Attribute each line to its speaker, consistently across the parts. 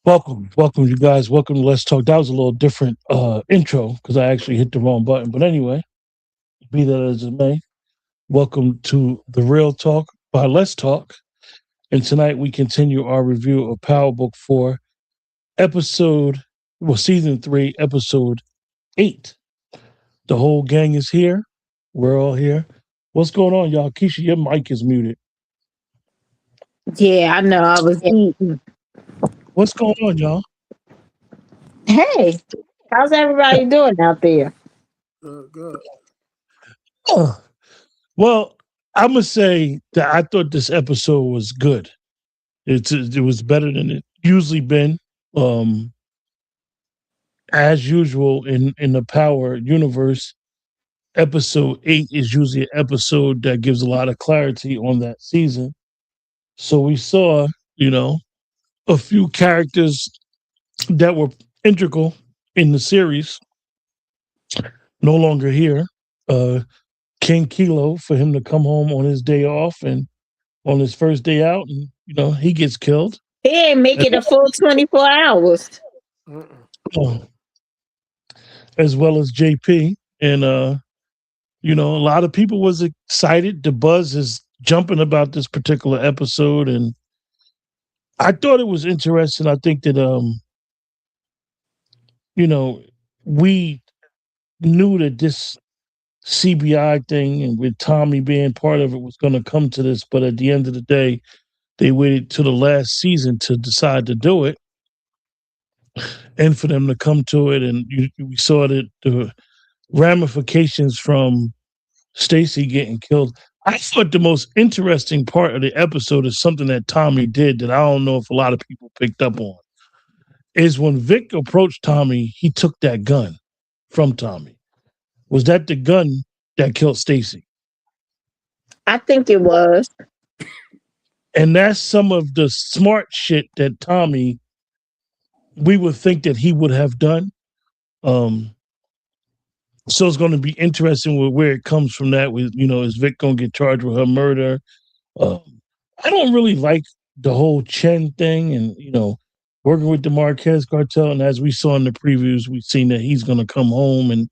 Speaker 1: Welcome, you guys. Welcome to Let's Talk. That was a little different intro because I actually hit the wrong button. But anyway, be that as it may, welcome to the Real Talk by Let's Talk. And tonight we continue our review of Power Book 4, season 3, episode 8. The whole gang is here. We're all here. What's going on, y'all? Keisha, your mic is muted.
Speaker 2: Yeah, I know. I was eating.
Speaker 1: What's going on, y'all?
Speaker 2: Hey, how's everybody doing out there?
Speaker 3: Good.
Speaker 1: Oh, well, I'm gonna say that I thought this episode was good. It was better than it usually been. Um, as usual in the Power universe, episode 8 is usually an episode that gives a lot of clarity on that season. So we saw, a few characters that were integral in the series no longer here. Uh, King Kilo, for him to come home on his day off and on his first day out, and he gets killed.
Speaker 2: He ain't make it a full 24 hours.
Speaker 1: Uh, as well as JP. And a lot of people was excited. The buzz is jumping about this particular episode, and I thought it was interesting. I think that we knew that this CBI thing and with Tommy being part of it was going to come to this, but at the end of the day, they waited to the last season to decide to do it, and for them to come to it, and we saw that the ramifications from Stacy getting killed. I thought the most interesting part of the episode is something that Tommy did that I don't know if a lot of people picked up on. Is when Vic approached Tommy, he took that gun from Tommy. Was that the gun that killed Stacy?
Speaker 2: I think it was.
Speaker 1: And that's some of the smart shit that Tommy, we would think that he would have done. So it's going to be interesting with where it comes from. That with is Vic going to get charged with her murder? I don't really like the whole Chen thing, and working with the Marquez cartel. And as we saw in the previews, we've seen that he's going to come home, and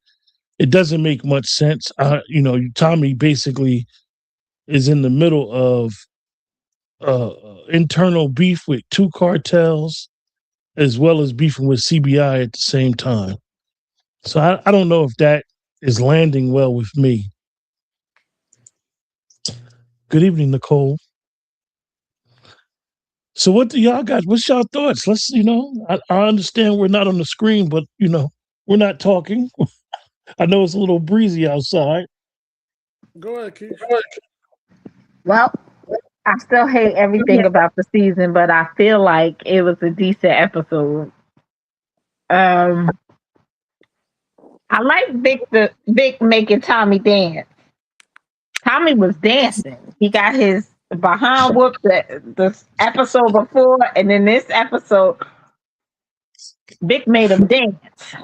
Speaker 1: it doesn't make much sense. Tommy basically is in the middle of internal beef with two cartels, as well as beefing with CBI at the same time. So I don't know if that is landing well with me. Good evening, Nicole. So what do y'all got? What's y'all thoughts? Let's, I understand we're not on the screen, but we're not talking. I know it's a little breezy outside.
Speaker 3: Go ahead, Keith.
Speaker 2: Well, I still hate everything about the season, but I feel like it was a decent episode. I like Vic making Tommy dance. Tommy was dancing. He got his behind whooped the episode before, and in this episode, Vic made him dance.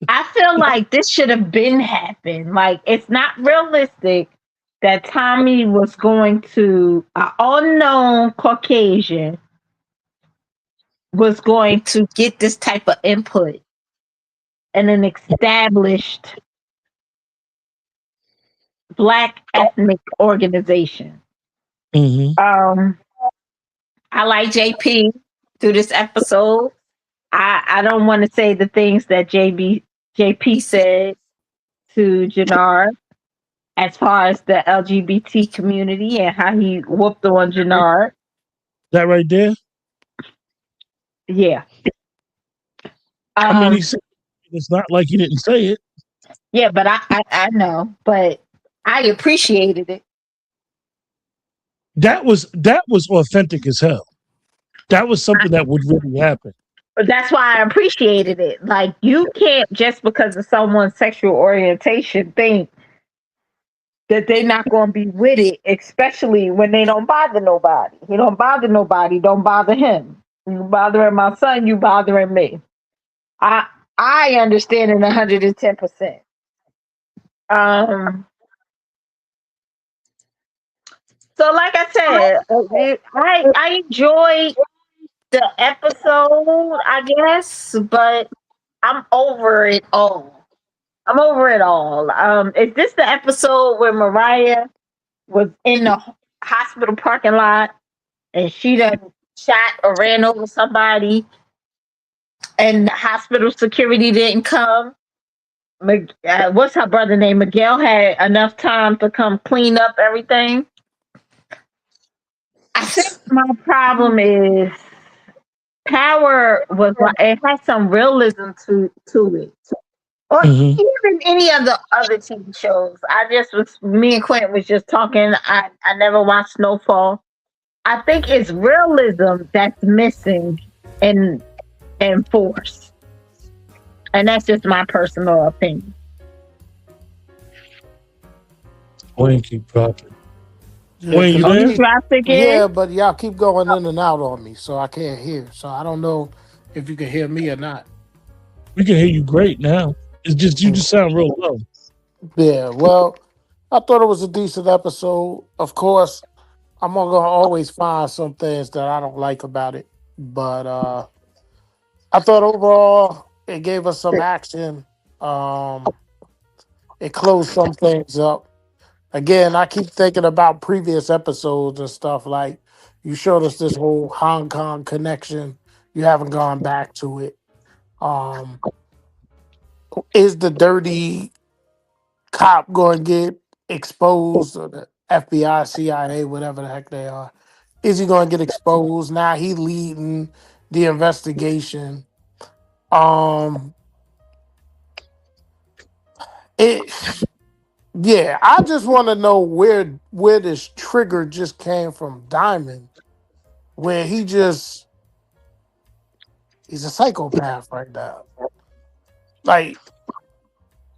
Speaker 2: I feel like this should have been happened. Like, it's not realistic that Tommy was going to, an unknown Caucasian was going to get this type of input in an established Black ethnic organization.
Speaker 1: Mm-hmm.
Speaker 2: I like JP through this episode. I don't want to say the things that JP said to Jannard as far as the LGBT community and how he whooped on Jannard.
Speaker 1: That right there?
Speaker 2: Yeah.
Speaker 1: I mean, he said it's not like he didn't say it.
Speaker 2: Yeah, but I know, but I appreciated it.
Speaker 1: That was authentic as hell. That was something that would really happen.
Speaker 2: But that's why I appreciated it. Like, you can't just because of someone's sexual orientation think that they're not going to be with it, especially when they don't bother nobody. He don't bother nobody, don't bother him. You bothering my son, you bothering me. I understand it 110%. So like I said, I enjoyed the episode, I guess, but I'm over it all. I'm over it all. Is this the episode where Mariah was in the hospital parking lot and she done shot or ran over somebody and the hospital security didn't come? What's her brother name? Miguel had enough time to come clean up everything. I think my problem is Power was like it has some realism to it, or
Speaker 1: Mhm.
Speaker 2: even any of the other TV shows. I just was me and Quentin was just talking. I never watched Snowfall. I think it's realism that's missing in Force, and that's just my personal opinion.
Speaker 1: Wayne keep dropping.
Speaker 4: Yeah,
Speaker 1: Wayne, you
Speaker 4: 'cause
Speaker 2: Oh,
Speaker 1: there?
Speaker 2: you dropped again?
Speaker 4: yeah, but y'all keep going in and out on me, so I can't hear. So I don't know if you can hear me or not.
Speaker 1: We can hear you great now. It's just you just sound real low.
Speaker 4: Yeah, well, I thought it was a decent episode. Of course, I'm gonna always find some things that I don't like about it, but I thought overall it gave us some action. It closed some things up. Again, I keep thinking about previous episodes and stuff like you showed us this whole Hong Kong connection. You haven't gone back to it. Um, is the dirty cop going to get exposed, or the FBI, CIA, whatever the heck they are? Is he going to get exposed? Now he leading the investigation. Um, it. Yeah, I just want to know where this trigger just came from Diamond, where he's a psychopath right now. Like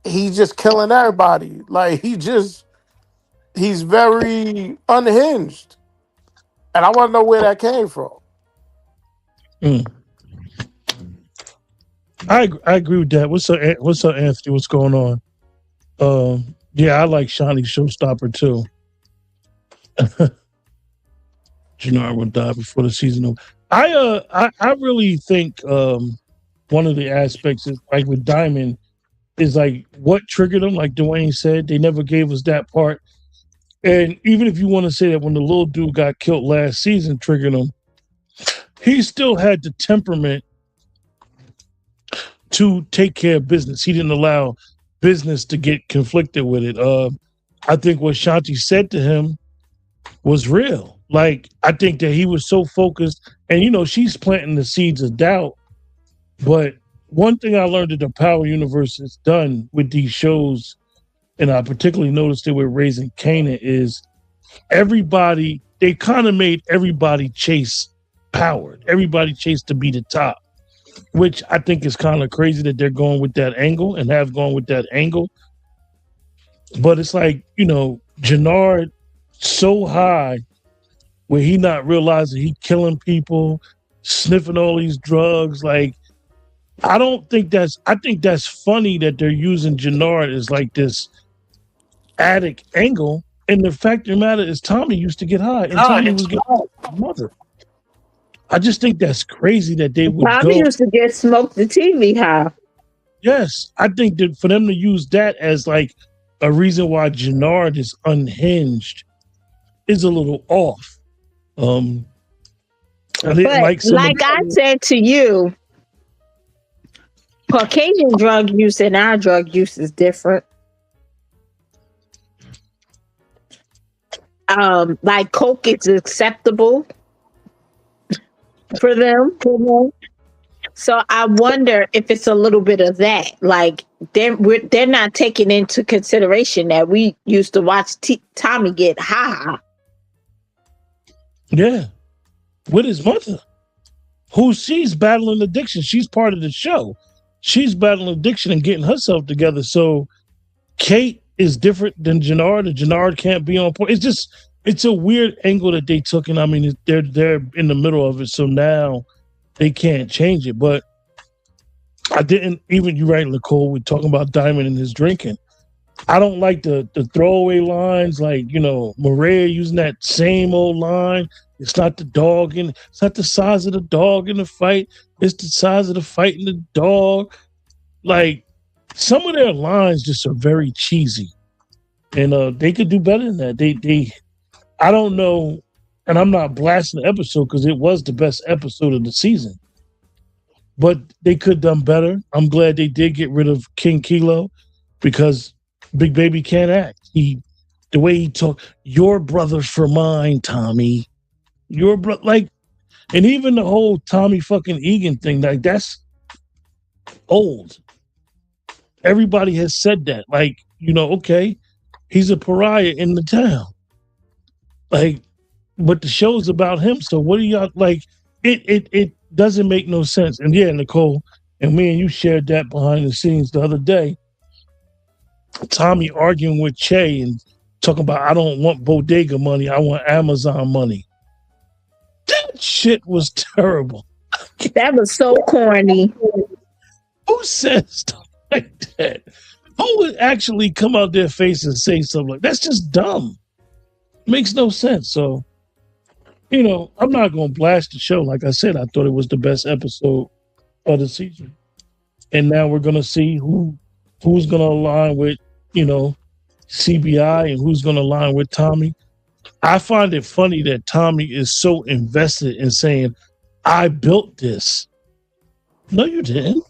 Speaker 4: he's just killing everybody. Like he's very unhinged. And I want to know where that came from.
Speaker 1: Mm. I agree with that. What's up, Anthony? What's going on? Yeah, I like Shawnee Showstopper too. Jannard will die before the season over. I really think one of the aspects is like with Diamond is like what triggered him. Like Dwayne said, they never gave us that part. And even if you want to say that when the little dude got killed last season triggered him, he still had the temperament to take care of business. He didn't allow business to get conflicted with it. I think what Shanti said to him was real. Like, I think that he was so focused, and she's planting the seeds of doubt. But one thing I learned that the Power Universe has done with these shows, and I particularly noticed it with Raising Kanan, is they kind of made everybody chase power. Everybody chase to be the top, which I think is kind of crazy that they're going with that angle and have gone with that angle. But it's like, Jannard so high where he not realizing he killing people, sniffing all these drugs. Like, I think that's funny that they're using Jannard as like this addict angle. And the fact of the matter is Tommy used to get high and Tommy was getting high with his mother. I just think that's crazy that they would
Speaker 2: Tommy used to get smoked the TV high.
Speaker 1: Yes, I think that for them to use that as like a reason why Jannard is unhinged is a little off. I didn't
Speaker 2: But
Speaker 1: like
Speaker 2: I said to you, Caucasian drug use and our drug use is different. Like coke is acceptable for them. So I wonder if it's a little bit of that. Like they're not taking into consideration that we used to watch Tommy get high.
Speaker 1: Yeah, with his mother, who she's battling addiction. She's part of the show. She's battling addiction and getting herself together. So Kate is different than Jannard, and Jannard can't be on point. It's a weird angle that they took, and I mean they're in the middle of it. So now they can't change it. But I didn't even. You're right, Nicole. We're talking about Diamond and his drinking. I don't like the throwaway lines, like Maria using that same old line. It's not the dog and it's not the size of the dog in the fight. It's the size of the fight in the dog. Like some of their lines just are very cheesy, and they could do better than that. They I don't know, and I'm not blasting the episode because it was the best episode of the season, but they could have done better. I'm glad they did get rid of King Kilo because Big Baby can't act. The way he talk, your brother for mine, Tommy. Your brother, like, and even the whole Tommy fucking Egan thing, like that's old. Everybody has said that. Like, okay, he's a pariah in the town. Like, but the show's about him. So what do y'all like? It doesn't make no sense. And yeah, Nicole, and me and you shared that behind the scenes the other day. Tommy arguing with Che and talking about I don't want bodega money, I want Amazon money. That shit was terrible.
Speaker 2: That was so corny.
Speaker 1: Who says stuff like that? Who would actually come out their face and say something like that's just dumb? Makes no sense. So, I'm not going to blast the show. Like I said, I thought it was the best episode of the season. And now we're going to see who's going to align with, CBI and who's going to align with Tommy. I find it funny that Tommy is so invested in saying, I built this. No, you didn't.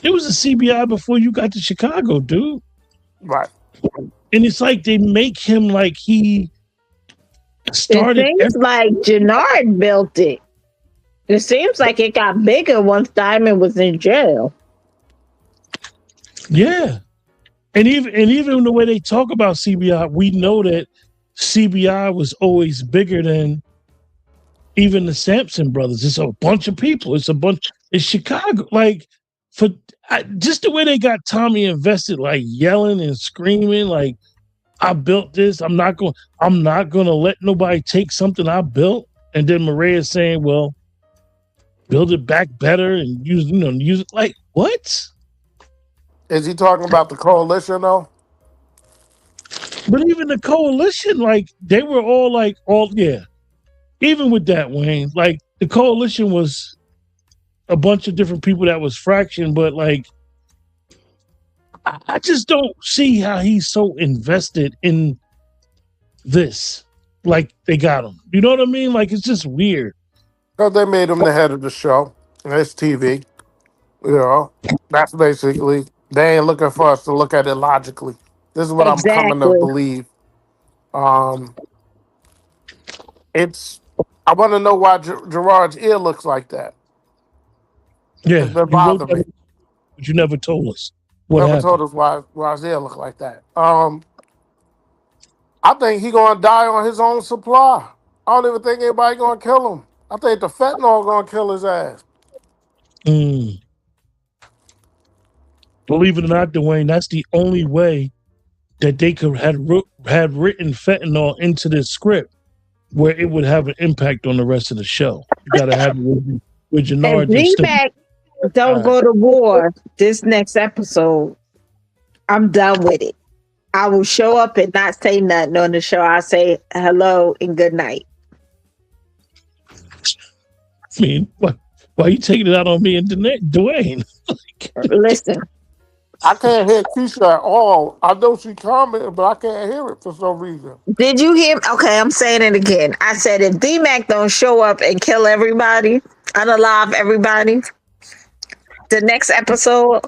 Speaker 1: It was a CBI before you got to Chicago, dude.
Speaker 4: Right.
Speaker 1: And it's like they make him like he started.
Speaker 2: It seems like Jannard built it. It seems like it got bigger once Diamond was in jail.
Speaker 1: Yeah. And even the way they talk about CBI, we know that CBI was always bigger than even the Sampson brothers. It's a bunch of people. It's Chicago. Like just the way they got Tommy invested, like yelling and screaming, like I built this. I'm not going to let nobody take something I built. And then Maria saying, well, build it back better and use it. Like what?
Speaker 4: Is he talking about the coalition though?
Speaker 1: But even the coalition, like they were all yeah. Even with that, Wayne, like the coalition was a bunch of different people that was fraction, but like I just don't see how he's so invested in this. Like they got him. You know what I mean? Like it's just weird.
Speaker 4: Because they made him the head of the show. And it's TV. That's basically, they ain't looking for us to look at it logically. This is what I'm coming to believe. I want to know why Gerard's ear looks like that.
Speaker 1: Yeah,
Speaker 4: It's been bothering me.
Speaker 1: But you never told us.
Speaker 4: Never told us why his ear look like that. I think he gonna die on his own supply. I don't even think anybody gonna kill him. I think the fentanyl gonna kill his ass.
Speaker 1: Believe it or not, Dwayne, that's the only way that they could have written fentanyl into this script where it would have an impact on the rest of the show. You gotta have it with Jannard.
Speaker 2: If D-Mac don't go to war this next episode, I'm done with it. I will show up and not say nothing on the show. I'll say hello and good night.
Speaker 1: I mean, why are you taking it out on me and Dwayne?
Speaker 2: Listen.
Speaker 4: I can't hear Keisha at all. I know she commented, but I can't hear it for some reason.
Speaker 2: Did you hear? Okay, I'm saying it again. I said if D-Mac don't show up and kill everybody, unalive everybody, the next episode,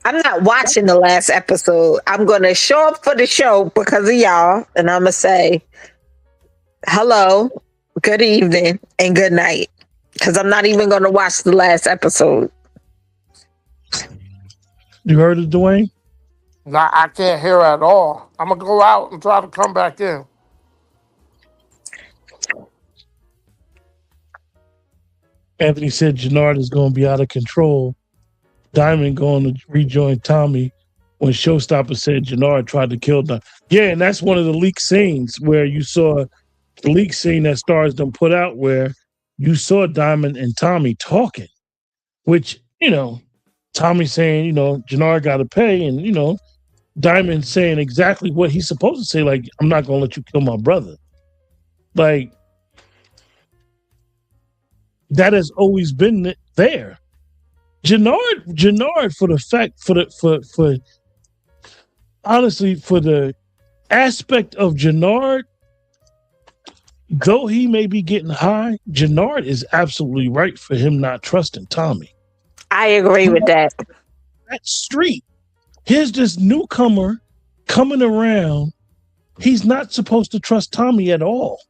Speaker 2: I'm not watching the last episode. I'm going to show up for the show because of y'all, and I'm going to say hello, good evening, and good night because I'm not even going to watch the last episode.
Speaker 1: You heard it, Dwayne?
Speaker 4: Nah, I can't hear at all. I'm going to go out and try to come back in.
Speaker 1: Anthony said Jannard is going to be out of control. Diamond going to rejoin Tommy when Showstopper said Jannard tried to kill them. Yeah, and that's one of the leaked scenes where you saw the leaked scene that Stars done put out where you saw Diamond and Tommy talking, which, Tommy saying, Jannard got to pay, and, Diamond saying exactly what he's supposed to say, like, I'm not going to let you kill my brother. Like, that has always been there. Jannard, for the fact, for honestly, for the aspect of Jannard, though he may be getting high, Jannard is absolutely right for him not trusting Tommy.
Speaker 2: I agree with that.
Speaker 1: That street. Here's this newcomer coming around. He's not supposed to trust Tommy at all.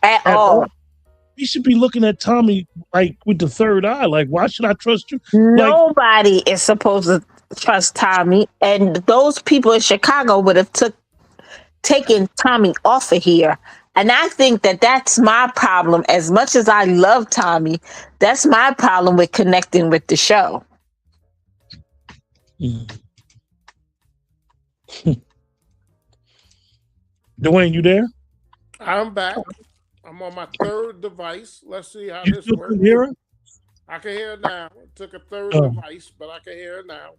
Speaker 2: At all.
Speaker 1: He should be looking at Tommy like with the third eye. Like, why should I trust you?
Speaker 2: Nobody is supposed to trust Tommy. And those people in Chicago would have taken Tommy off of here. And I think that that's my problem. As much as I love Tommy, that's my problem with connecting with the show.
Speaker 1: Dwayne, you there?
Speaker 3: I'm back. I'm on my third device. Let's see how
Speaker 1: You
Speaker 3: this
Speaker 1: still
Speaker 3: works.
Speaker 1: can hear it?
Speaker 3: I can hear it now. It took a third device, but I can hear it now.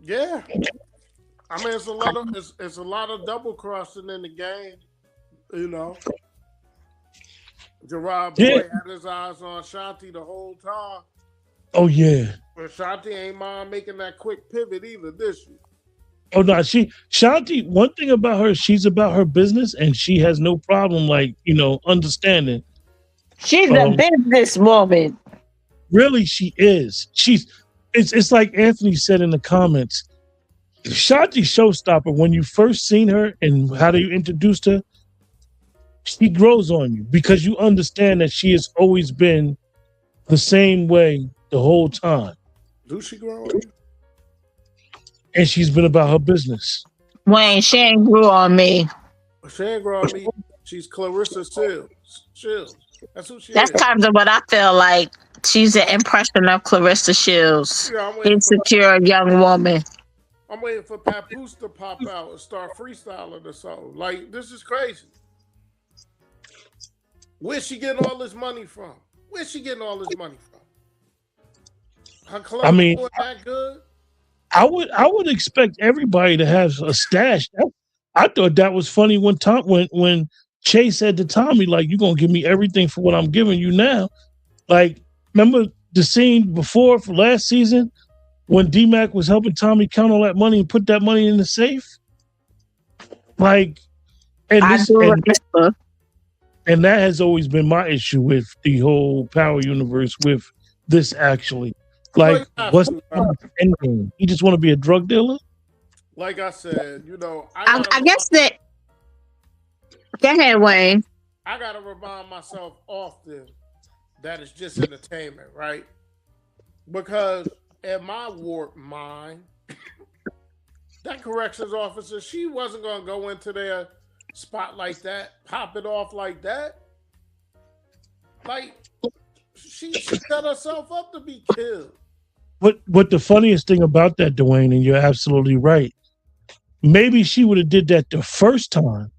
Speaker 3: Yeah. I mean, it's a lot of double crossing in the game, you know. Gerard Boy had his eyes on Shanti the whole time.
Speaker 1: Oh yeah.
Speaker 3: But Shanti ain't mind making that quick pivot either, did she?
Speaker 1: Oh no, Shanti, one thing about her, she's about her business and she has no problem, like, understanding.
Speaker 2: She's a businesswoman.
Speaker 1: Really, she is. It's like Anthony said in the comments. Shanti showstopper, when you first seen her and how you introduced her, she grows on you because you understand that she has always been the same way the whole time.
Speaker 3: Do she grow on you?
Speaker 1: And she's been about her business.
Speaker 2: Wayne, she ain't grew on me.
Speaker 3: She ain't grow on me. She's Clarissa Shields. That's who she
Speaker 2: That's
Speaker 3: is.
Speaker 2: kind of what I feel like. She's an impression of Clarissa Shields.
Speaker 3: Yeah,
Speaker 2: Insecure young woman.
Speaker 3: I'm waiting for Papoose to pop out and start freestyling or something. Like, this is crazy. Where's she getting all this money from? Her clothes weren't that good?
Speaker 1: I would expect everybody to have a stash. I thought that was funny when Chase said to Tommy, like, "You're gonna give me everything for what I'm giving you now." Like, remember the scene before for last season when D-Mac was helping Tommy count all that money and put that money in the safe? Like, and that has always been my issue with the whole Power universe with this actually. Like, what's the end game? You just want to be a drug dealer?
Speaker 3: Like I said,
Speaker 2: I guess that. Go ahead, Wayne.
Speaker 3: I gotta remind myself often that it's just entertainment, right? Because in my warped mind, that corrections officer, she wasn't gonna go into their spot like that, pop it off like that. Like, she set herself up to be killed.
Speaker 1: What the funniest thing about that, Dwayne, and you're absolutely right. Maybe she would have did that the first time,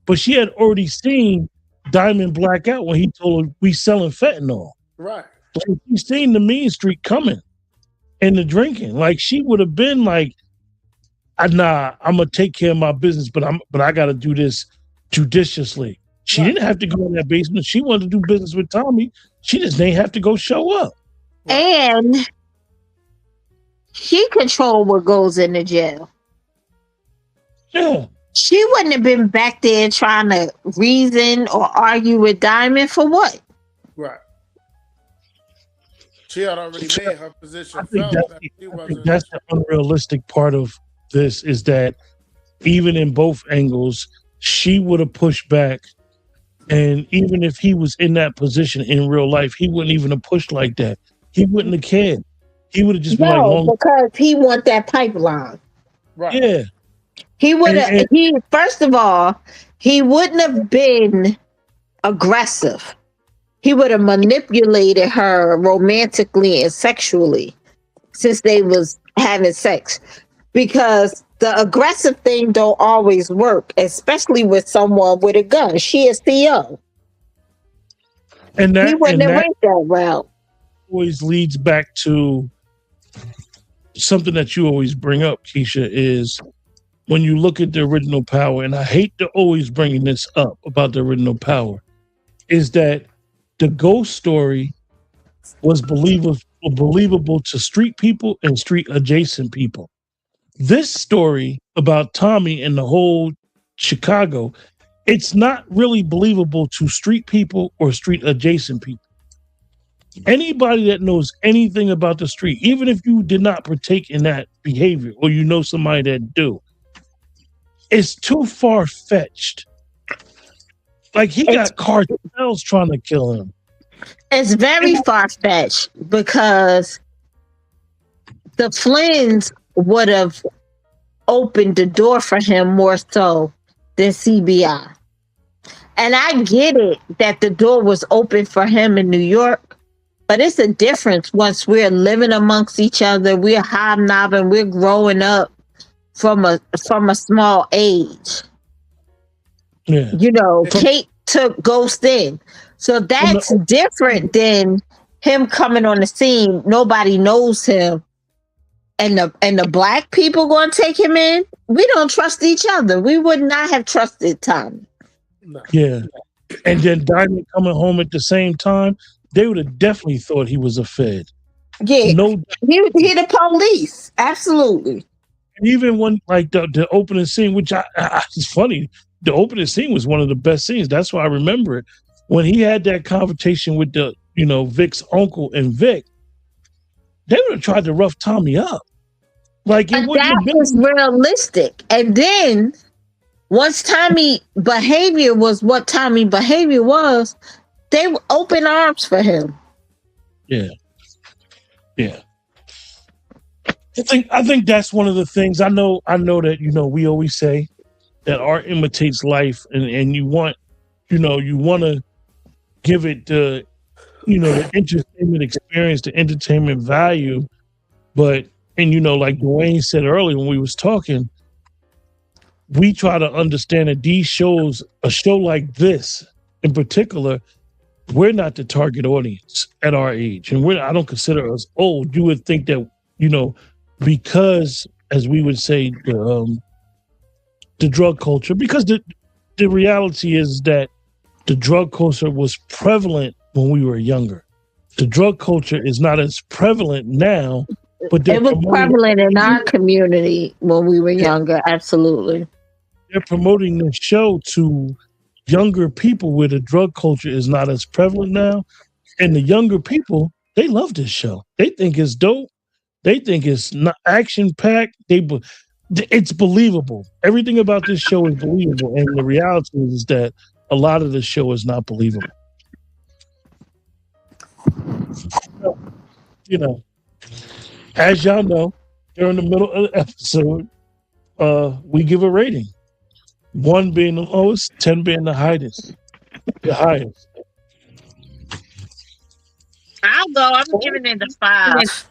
Speaker 1: but she had already seen Diamond black out when he told her we selling fentanyl.
Speaker 3: Right.
Speaker 1: So she's seen the mean streak coming and the drinking. Like, she would have been like, "Nah, I'm gonna take care of my business, but I got to do this judiciously." She didn't have to go in that basement. She wanted to do business with Tommy. She just didn't have to go show up.
Speaker 2: And she controlled what goes in the jail.
Speaker 1: Yeah.
Speaker 2: She wouldn't have been back there trying to reason or argue with Diamond for what?
Speaker 3: Right. She had already made her position.
Speaker 1: I think that's the unrealistic part of this, is that even in both angles, she would have pushed back. And even if he was in that position in real life, he wouldn't even have pushed like that. He wouldn't have cared. He would have just been like,
Speaker 2: because he want that pipeline.
Speaker 3: Right.
Speaker 1: Yeah.
Speaker 2: He would have. First of all, he wouldn't have been aggressive. He would have manipulated her romantically and sexually since they was having sex, because the aggressive thing don't always work, especially with someone with a gun. She is CEO.
Speaker 1: And that,
Speaker 2: he wouldn't have went that route.
Speaker 1: Always leads back to something that you always bring up, Keisha, is when you look at the original Power, and I hate to always bringing this up about the original Power, is that the ghost story was believable to street people and street adjacent people. This story about Tommy and the whole Chicago, it's not really believable to street people or street adjacent people. Anybody that knows anything about the street, even if you did not partake in that behavior or you know somebody that do, it's too far-fetched. Like he got cartels trying to kill him.
Speaker 2: It's very far-fetched because the Flynn's would have opened the door for him more so than CBI. And I get it that the door was open for him in New York, but it's a difference once we're living amongst each other, we're hobnobbing, we're growing up from a small age.
Speaker 1: Yeah.
Speaker 2: You know, Kate took Ghost in. So that's different than him coming on the scene. Nobody knows him. And the black people going to take him in. We don't trust each other. We would not have trusted Tommy.
Speaker 3: No.
Speaker 1: Yeah. And then Diamond coming home at the same time, they would have definitely thought he was a Fed.
Speaker 2: Yeah.
Speaker 1: No,
Speaker 2: he the police. Absolutely.
Speaker 1: and even when like the opening scene, which it's funny, the opening scene was one of the best scenes. That's why I remember it. When he had that confrontation with Vic's uncle and Vic, they would have tried to rough Tommy up. Like it wouldn't have
Speaker 2: That
Speaker 1: been
Speaker 2: was realistic. And then once Tommy behavior was what Tommy behavior was, they were open arms for him.
Speaker 1: Yeah. I think that's one of the things. I know that, we always say that art imitates life and you want to give it the entertainment experience, the entertainment value. But like Dwayne said earlier when we was talking, we try to understand that these shows, a show like this in particular, we're not the target audience at our age. And I don't consider us old. You would think that, because as we would say, the drug culture, because the reality is that the drug culture was prevalent when we were younger. The drug culture is not as prevalent now, but
Speaker 2: it was prevalent in our community when we were younger. Absolutely.
Speaker 1: They're promoting the show to younger people where the drug culture is not as prevalent now. And the younger people, they love this show. They think it's dope. They think it's not action-packed. It's believable. Everything about this show is believable. And the reality is that a lot of the show is not believable. As y'all know, during the middle of the episode, we give a rating. 1 being the lowest, 10 being the highest.
Speaker 2: I'll go. I'm giving it a 5.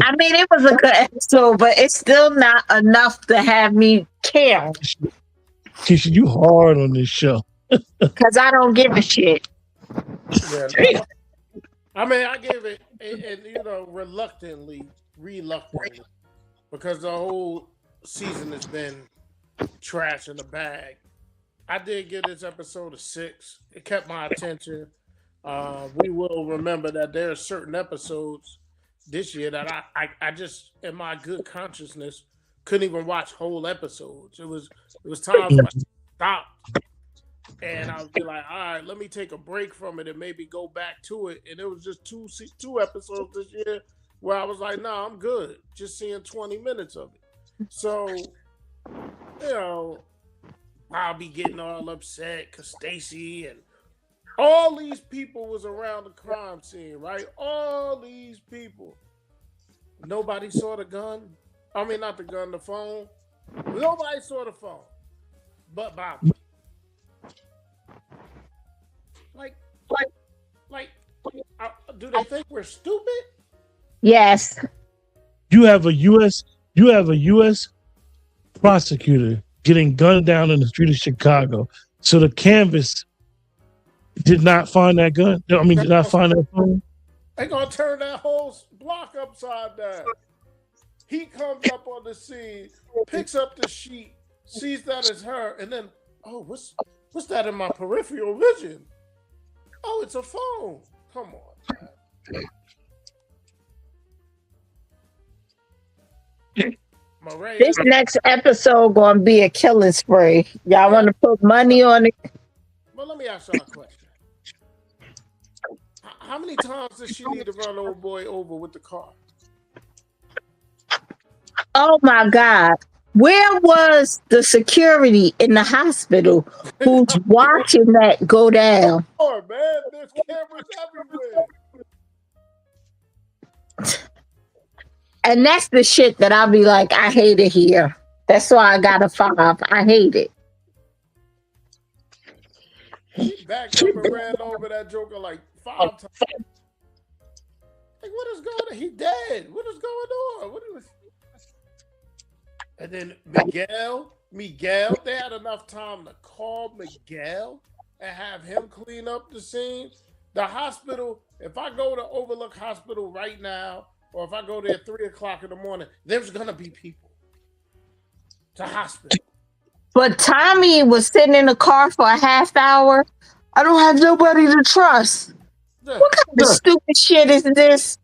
Speaker 2: I mean, it was a good episode, but it's still not enough to have me care.
Speaker 1: Keisha, you hard on this show.
Speaker 2: Because I don't give a shit.
Speaker 3: Yeah, I mean, I gave it, reluctantly, because the whole season has been trash in the bag. I did give this episode a 6. It kept my attention. We will remember that there are certain episodes this year that I just, in my good consciousness, couldn't even watch whole episodes. It was times I stopped and I would be like, all right, let me take a break from it and maybe go back to it. And it was just two episodes this year where I was like, nah, I'm good. Just seeing 20 minutes of it. So, I'll be getting all upset because Stacy and all these people was around the crime scene, right? All these people. Nobody saw the gun. I mean, not the gun, the phone. Nobody saw the phone. But Bobby. Do they think we're stupid?
Speaker 2: Yes.
Speaker 1: You have a U.S. prosecutor getting gunned down in the street of Chicago. So the canvas did not find that gun. I mean, did not find that phone.
Speaker 3: They're gonna turn that whole block upside down. He comes up on the scene, picks up the sheet, sees that it's her, and then, oh, what's that in my peripheral vision? Oh, it's a phone. Come on, man. Maria,
Speaker 2: This next episode gonna be a killing spree. Y'all want to put money on it?
Speaker 3: well, let me ask y'all a question. How many times does she need to run old boy over with the car?
Speaker 2: Oh my God. Where was the security in the hospital who's watching that go down?
Speaker 3: Oh, man, there's cameras everywhere.
Speaker 2: And that's the shit that I'll be like, I hate it here. That's why I got a 5. I hate it.
Speaker 3: He backed up and ran over that Joker like 5 times. Like, what is going on? He dead. What is going on? And then Miguel, they had enough time to call Miguel and have him clean up the scene. The hospital, if I go to Overlook Hospital right now, or if I go there at 3 o'clock in the morning, there's gonna be people to hospital.
Speaker 2: But Tommy was sitting in the car for a half hour. I don't have nobody to trust.
Speaker 3: Yeah.
Speaker 2: What kind of stupid shit is this?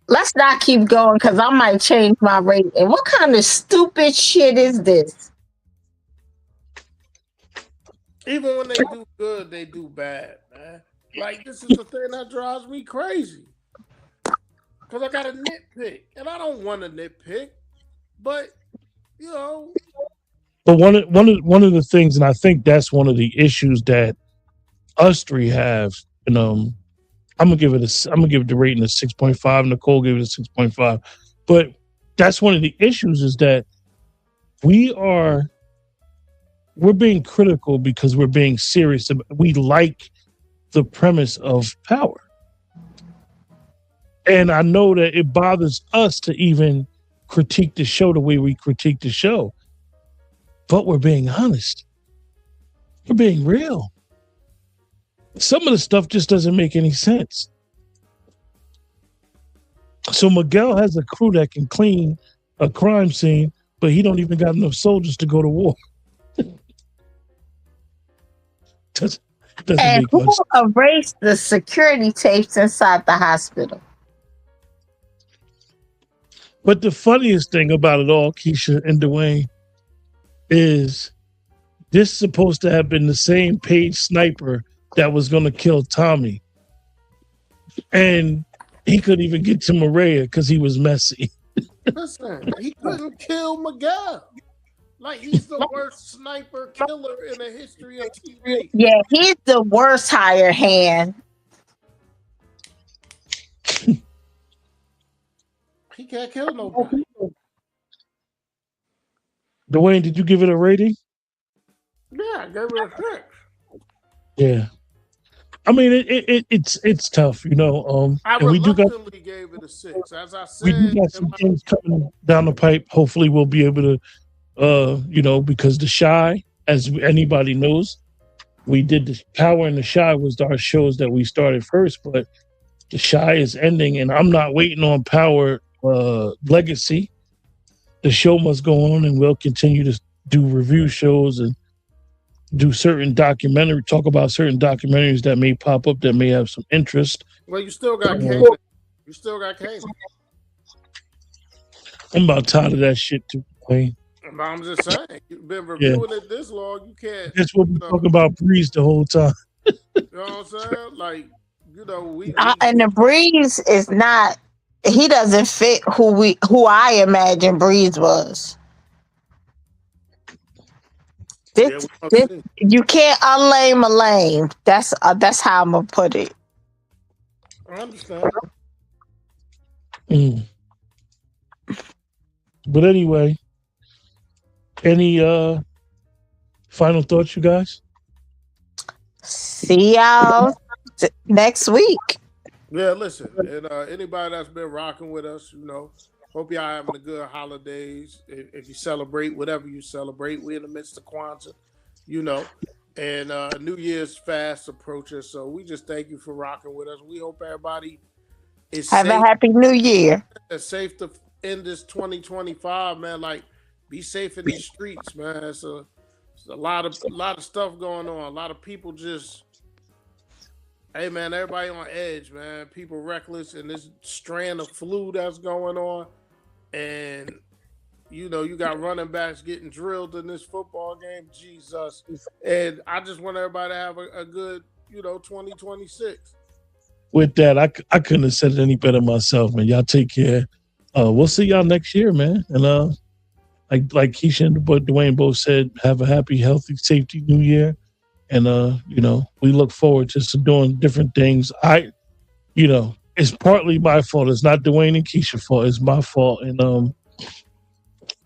Speaker 2: Let's not keep going because I might change my rating. What kind of stupid shit is this?
Speaker 3: Even when they do good, they do bad, man. Like, this is the thing that drives me crazy. Because I got a nitpick. And I don't want to nitpick. But, you know.
Speaker 1: But one of the things, and I think that's one of the issues that us three have, and I'm gonna give it the rating of 6.5. Nicole gave it a 6.5. But that's one of the issues is that we're being critical because we're being serious. We like the premise of Power. And I know that it bothers us to even critique the show the way we critique the show. But we're being honest. We're being real. Some of the stuff just doesn't make any sense. So Miguel has a crew that can clean a crime scene, but he don't even got enough soldiers to go to war. doesn't
Speaker 2: And
Speaker 1: make
Speaker 2: who
Speaker 1: much sense.
Speaker 2: erased the security tapes inside the hospital?
Speaker 1: But the funniest thing about it all, Keisha and Dwayne, is this supposed to have been the same Paige sniper that was going to kill Tommy. And he couldn't even get to Maria because he was messy.
Speaker 3: Listen, he couldn't kill Miguel. Like, he's the worst sniper killer in the history of TV.
Speaker 2: Yeah, he's the worst hired hand.
Speaker 3: He can't kill nobody.
Speaker 1: Dwayne, did you give it a rating?
Speaker 3: Yeah, I gave it a 6.
Speaker 1: Yeah. I mean, it's tough, you know.
Speaker 3: I
Speaker 1: and
Speaker 3: reluctantly gave it a 6. As I said,
Speaker 1: we do got some things coming down the pipe. Hopefully, we'll be able to, because The Shy, as anybody knows, we did the Power and The Shy was our shows that we started first, but The Shy is ending, and I'm not waiting on Power Legacy. The show must go on, and we'll continue to do review shows and do talk about certain documentaries that may pop up that may have some interest.
Speaker 3: Well, you still got Kane. You still got Kane.
Speaker 1: I'm about tired of that shit too, Wayne.
Speaker 3: I'm just saying, you've been reviewing it this long, you can't.
Speaker 1: That's what we're talking about Breeze the whole time.
Speaker 3: You know what I'm saying? Like, we
Speaker 2: And the Breeze is not. He doesn't fit who I imagine Breeze was. This, you can't unlame a lame. That's how I'm gonna put it.
Speaker 3: I understand.
Speaker 1: But anyway, any final thoughts, you guys?
Speaker 2: See y'all next week.
Speaker 3: Yeah, listen, and anybody that's been rocking with us, hope y'all having a good holidays. If you celebrate whatever you celebrate, we're in the midst of Kwanzaa, and New Year's fast approaches. So we just thank you for rocking with us. We hope everybody It's
Speaker 2: Have a
Speaker 3: safe.
Speaker 2: happy new year.
Speaker 3: It's safe to end this 2025, man. Like, be safe in these streets, man. It's a lot of stuff going on. A lot of people just, hey, man. Everybody on edge, man. People reckless, and this strand of flu that's going on, and you got running backs getting drilled in this football game. Jesus, and I just want everybody to have a good, 2026.
Speaker 1: With that, I couldn't have said it any better myself, man. Y'all take care. We'll see y'all next year, man. And like Keisha and Dwayne both said, have a happy, healthy, safety new year. And we look forward to doing different things. It's partly my fault. It's not Dwayne and Keisha's fault. It's my fault. And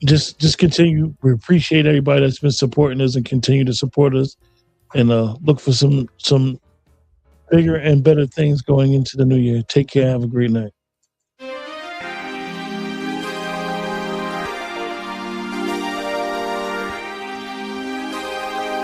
Speaker 1: just continue. We appreciate everybody that's been supporting us and continue to support us. And look for some bigger and better things going into the new year. Take care. Have a great night.